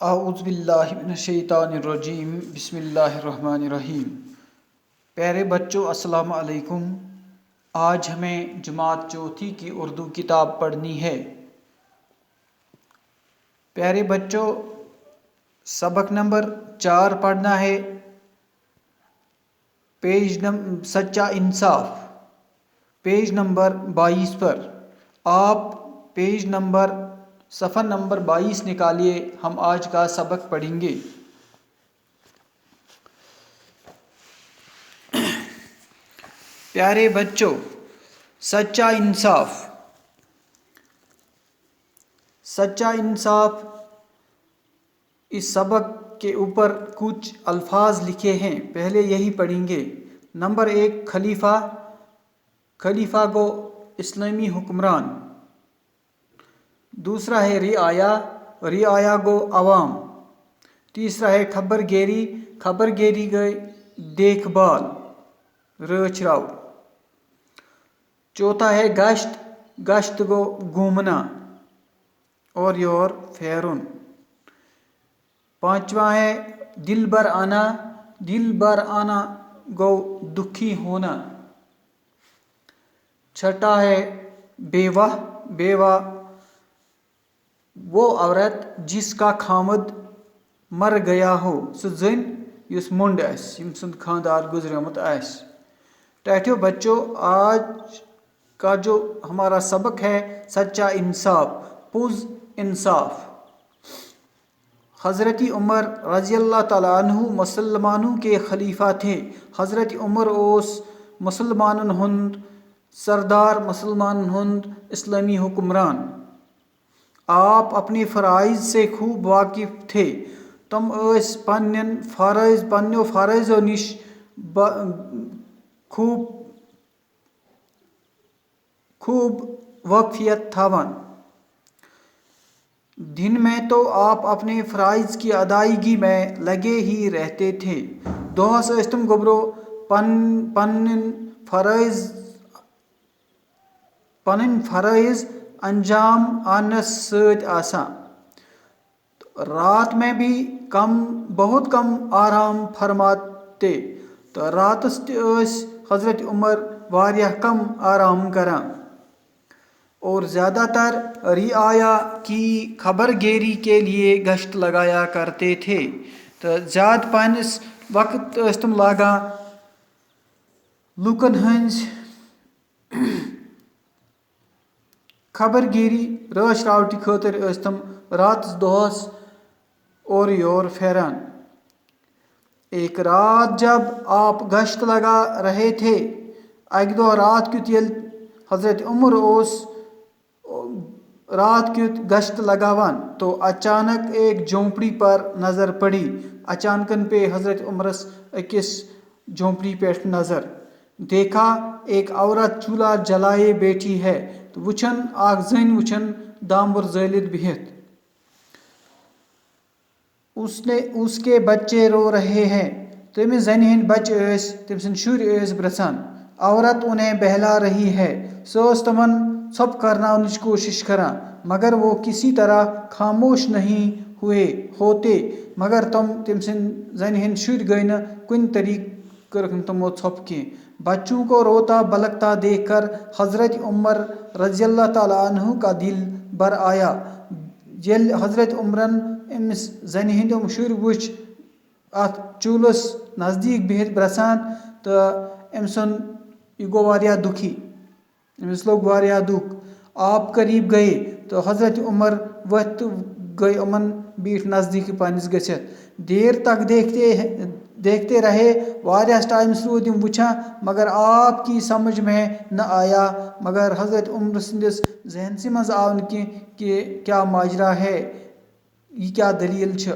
اعوذ باللہ من الشیطان الرجیم بسم اللہ الرحمن الرحیم۔ پیارے بچوں السلام علیکم۔ آج ہمیں جماعت چوتھی کی اردو کتاب پڑھنی ہے۔ پیارے بچوں سبق نمبر 4 پڑھنا ہے۔ سچا انصاف پیج نمبر 22 پر۔ آپ صفحہ نمبر 22 نکالیے، ہم آج کا سبق پڑھیں گے۔ پیارے بچوں سچا انصاف اس سبق کے اوپر کچھ الفاظ لکھے ہیں، پہلے یہی پڑھیں گے۔ نمبر 1 خلیفہ گو اسلامی حکمران۔ دوسرا ہے رعایا گو عوام۔ تیسرا ہے خبر گیری گئی دیکھ بھال رچھ رو۔ چوتھا ہے گشت گو گھومنا اور یور پھیرن۔ پانچواں ہے دل بر آنا گو دکھی ہونا۔ چھٹا ہے بیوہ وہ عورت جس کا خامد مر گیا ہو، سو زن یس منڈ آس، یم سند خاندار گزریمت آس۔ ٹھیٹھو بچوں، آج کا جو ہمارا سبق ہے سچا انصاف، پوز انصاف۔ حضرت عمر رضی اللہ تعالیٰ عنہ مسلمانوں کے خلیفہ تھے۔ حضرت عمر اوس مسلمانن ہند سردار، مسلمانن ہند اسلامی حکمران۔ آپ اپنے فرائض سے خوب واقف تھے۔ تم اس پننیو فرائضو نش خوب واقفیت تھاون۔ دن میں تو آپ اپنے فرائض کی ادائیگی میں لگے ہی رہتے تھے۔ دۄہس ٲسۍ تِم گوٚبرو پنٕنۍ فرائض انجام آنس سۭتۍ آسان۔ رات میں بھی بہت کم آرام فرماتے، تو راتس تہِ ٲسۍ حضرت عمر واریاہ کم آرام کران، اور زیادہ تر رعایا کی خبر گیری کے لیے گشت لگایا کرتے تھے۔ تو زیادہ پہنس وقت ٲسۍ تِم لاگان لوکن ہنز خبر گیری رٲچھ راوٹہِ خٲطرٕ ٲسۍ تِم راتس دۄہس اور یور پھیران۔ ایک رات جب آپ گشت لگا رہے تھے، اکہ دۄہ رات کیُت ییٚلہِ حضرت عمر اوس رات کیُت گشت لگاوان، تو اچانک ایک جھونپڑی پر نظر پڑی۔ اچانکن پے حضرت عمرس أکس جھونپڑی پیٹھ نظر۔ دیکھا ایک عورت چولہا جلائے بیٹھی ہے، تو وچھن اکھ زٔنۍ وچھن دامبر زٲلِتھ بِہِتھ۔ اس کے بچے رو رہے ہیں۔ تٔمِس زنہِ ہٕنٛدۍ بچہِ ٲسۍ، تٔمۍ سٕنٛدۍ شُرۍ ٲسۍ برژھان۔ عورت انہیں بہلا رہی ہے۔ سۄ ٲس تمن ژھۄپہٕ کرناونٕچ کوشش کران، مگر وہ کسی طرح خاموش نہیں ہوتے۔ مگر تٔمۍ سٕنٛدۍ زنہِ ہٕنٛدۍ شُرۍ گٔے نہٕ کُنہِ طریقہٕ کٔرٕکھ نہٕ تمو ژھۄپہٕ کینٛہہ۔ بچوں کو روتا بلکتا دیکھ کر حضرت عمر رضی اللہ تعالیٰ عنہ کا دل بر آیا۔ ییٚلہِ حضرت عمرن أمِس زنہِ ہٕنٛدۍ شُرۍ وٕچھ اتھ چوٗلس نزدیٖک بِہِتھ برژھان، تہٕ أمۍ سُنٛد یہِ گوٚو واریاہ دُکھی، أمِس لوٚگ واریاہ دُکھ۔ آپ قریب گئے تو حضرت عمر ؤتھۍ تہٕ گٔے یِمن بیٖٹھۍ نزدیٖک پننِس گٔژھِتھ۔ دیر تک دیکھتے رہے، واریاہس ٹائمس روٗدۍ یِم وٕچھان، مگر آپ کی سمجھ میں نہ آیا۔ مگر حضرت عمر سٕنٛدِس ذہنسٕے منٛز آو نہٕ کینٛہہ کہ کیا ماجرا ہے، یہ کیا دلیل چھ۔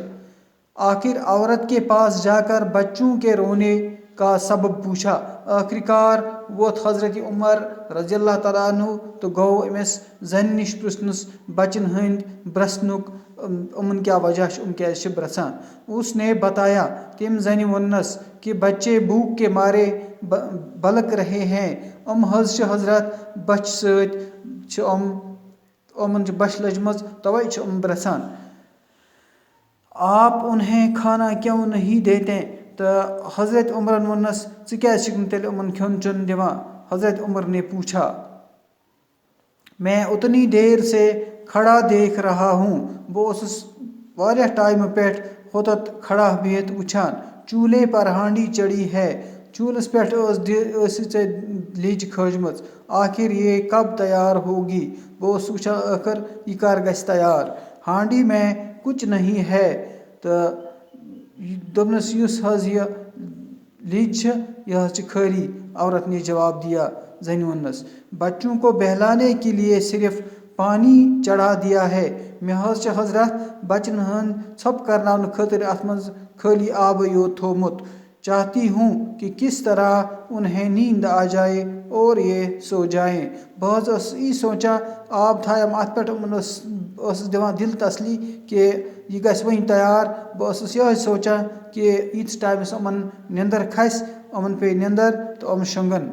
آخر عورت کے پاس جا کر بچوں کے رونے کا سبب پوچھا۔ آخر کار ووت حضرت عمر رضی اللہ تعالیٰ عنہ تو گوٚو أمِس زنہِ نِش پرژھنس بچن ہٕنٛدۍ برژھنُک یِمن کیا وجہ چھُ، یِم کیازِ چھِ برژھان۔ اس نے بتایا، تٔمۍ زنہِ ووٚننس کہ بچے بھوک کے مارے بلک رہے ہیں، حظ چھِ حضرت بچھ سۭتۍ چھِ یِمن چھِ بچھ لٔجمٕژ، توے چھِ یِم برژھان۔ آپ انہیں کھانا کیوں نہیں دیتے؟ تو حضرت عمرن ونس تیل امن کھیون چن دیوان؟ حضرت عمر نے پوچھا میں اتنی دیر سے کھڑا دیکھ رہا ہوں، بہس واریاہ ٹائم پیٹھ ہوتت کھڑا بہت وچھان، چولہے پر ہانڈی چڑھی ہے، چولہس پیٹھ لیج کھجمت، آخر یہ کب تیار ہوگی؟ بہس وچھان آخر یہ کر گژھِ تیار؟ ہانڈی میں کچھ نہیں ہے تو دوپنس یس حظ یہ لیج چھ یہ حظ چھ خٲلی۔ عورت نے جواب دیا۔ زنہِ ووننس بچوں کو بہلانے کے لیے صرف پانی چڑھا دیا ہے، مےٚ حظ چھ حضرت بچن ہند ژھۄپہٕ کرناونہٕ خٲطرٕ اتھ منٛز خٲلی آبٕے یوت تھوومت، چاہتی ہوں کہ کس طرح انہیں نیند آ جائے اور یہ سو جائیں۔ بہٕ حظ ٲسٕس یی سونچان آب تھایم اتھ پٮ۪ٹھ، یِمن ٲسٕس دِوان دل تسلی کہ یہ گژھِ وۄنۍ تیار۔ بہٕ ٲسٕس یِہوٚے سونچان کہ ییٖتِس ٹایمس یِمن نِندٕر کھسہِ، یِمن پیٚیہِ نِندٕر تہٕ یِم شۄنگن۔